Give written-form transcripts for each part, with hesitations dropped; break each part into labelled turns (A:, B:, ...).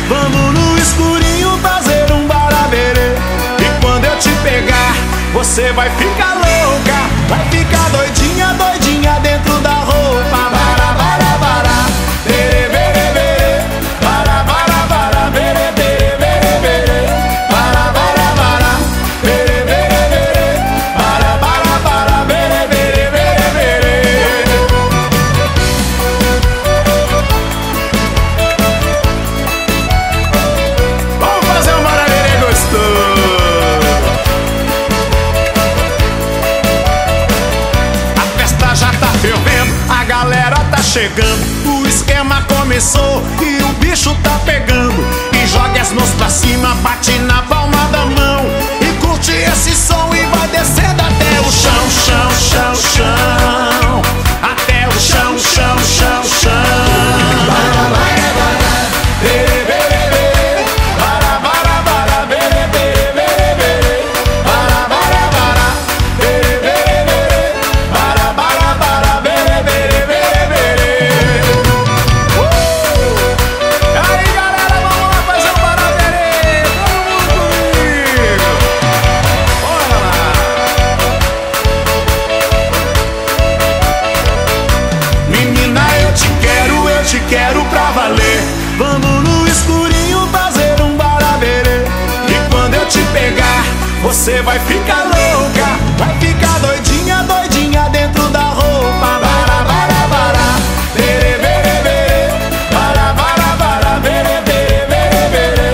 A: Vamos no escurinho fazer um baraberê. E quando eu te pegar, você vai ficar louca, vai ficar doidinha, doidinha dentro da roupa. Bara, bara, bara, bere, bere, bere. Bara, bara, bara, bere, bere, bere, bere. Bara, bara, bara, bere, bere, bere. Bara, bara, bara, bere, bere, bere, bere. Vamos fazer um baraberê gostoso. A galera tá chegando, o esquema começou e o bicho tá pegando. E joga as mãos pra cima, bate na palma da mão e curte esse som e vai descendo até o chão, chão, chão, chão. Até o chão, chão, chão, chão. Bara, bara, bara, bere, bere, bere. Bara, bara, bara, bere, bere, bere, bere. Bara, bara, bara, bere, bere, bere. Bara, bara, bara, bere, bere, bere, bere. Aí, galera, vamos lá fazer um baraberê. Todo mundo comigo. Bora lá. Menina, eu te quero pra valer. Vamos no escurinho fazer um baraberê. E quando eu te pegar, você vai ficar louca, vai ficar doidinha, doidinha dentro da roupa. Bara, bara, bara, bere, bere, bere. Bara, bara, bara, bere, bere, bere, bere.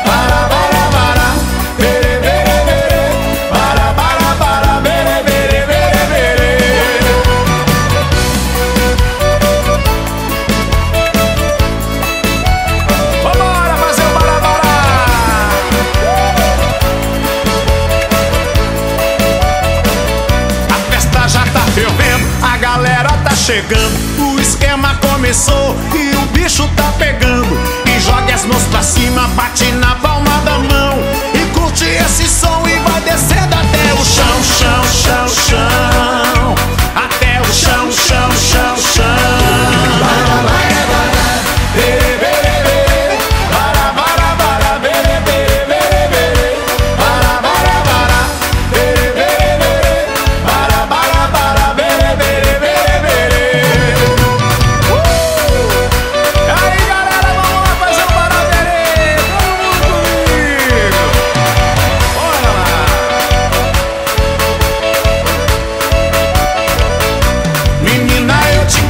A: Bara, bara, bara, bere, bere, bere. Bara, bara, bara, bere, bere, bere, bere. Vambora fazer o barabara. A festa já tá fervendo, a galera tá chegando, o esquema começou e o bicho tá pegando. E joga as mãos pra cima, bate na palma da mão e curte esse som e vai descendo até o chão, chão, chão, chão. Até o chão, chão, chão, chão. Bara, bara, bara, bere, bere, bere. Bara, bara, bara, bere, bere, bere, bere. Bara, bara, bara, bere, bere, bere. Bara, bara, bara, bere, bere, bere, bere. Aí, galera, vamos lá fazer um baraberê. Todo mundo comigo. Bora lá. Menina, eu te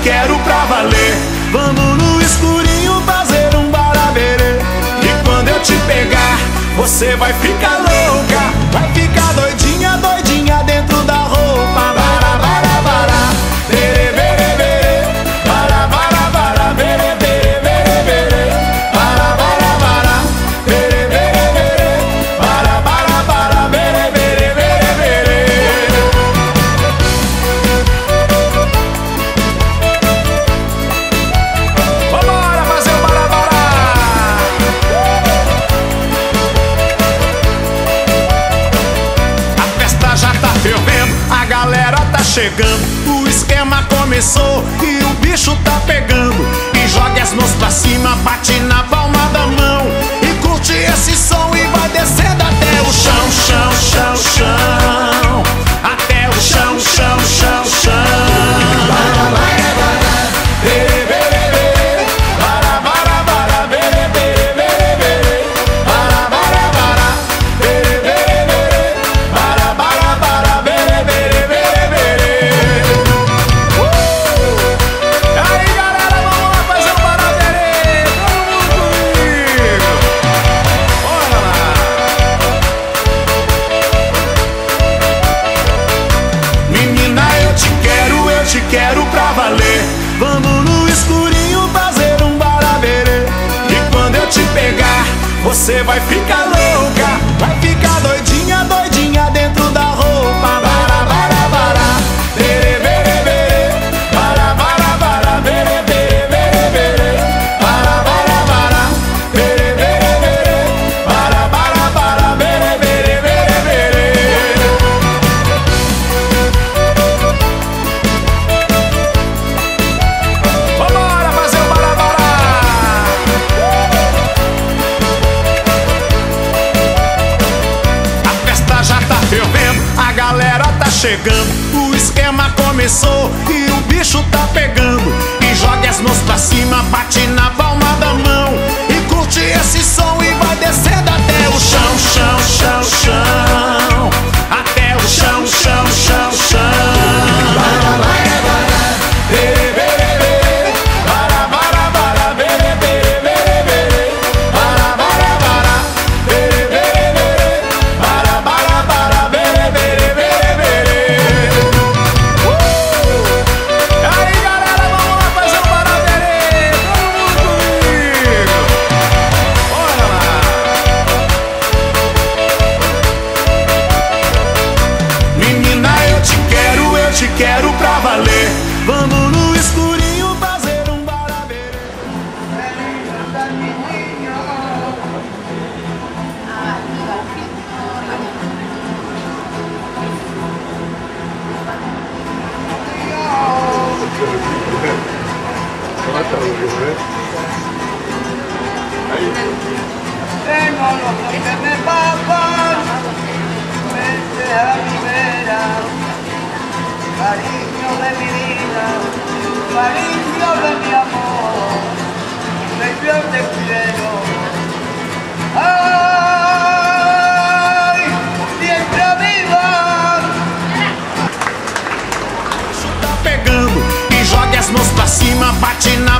A: quero pra valer. Vamos no escurinho fazer um baraberê. E quando eu te pegar, você vai ficar louca, vai ficar doidinha, doidinha dentro da roupa. Bara, bara, bara, bere, bere, bere. Bara, bara, bara, bere, bere, bere, bere. Bara, bara, bara, bere, bere, bere. Bara, bara, bara, bere, bere, bere, bere. Vambora fazer o barabara. A festa já tá fervendo, a galera tá chegando, o esquema começou e o bicho tá pegando. E joga as mãos pra cima, bate na palma da mão e curte esse som e vai descendo até o chão, chão, chão, chão. Até o chão, chão, chão, chão. Bara, bara, bara, bere, bere, bere. Bara, bara, bara, bere, bere, bere, bere. Bara, bara, bara, bere, bere, bere. Bara, bara, bara, bere, bere, bere, bere. chegando, o esquema começou e o bicho tá pegando. E joga as mãos pra cima, bate na palma da mão e curte esse som e vai descendo até o chão, chão, chão, chão. Até o chão, chão, chão, chão. Quero pra valer, vamos no escurinho fazer um baraberê.
B: Tengo los ojos que me papan, vente a mi vera. Cariño de mi vida, cariño de mi amor, yo te quiero. ¡Ay! Mientras viva.
A: Tá pegando e joga as mãos pra cima, bate na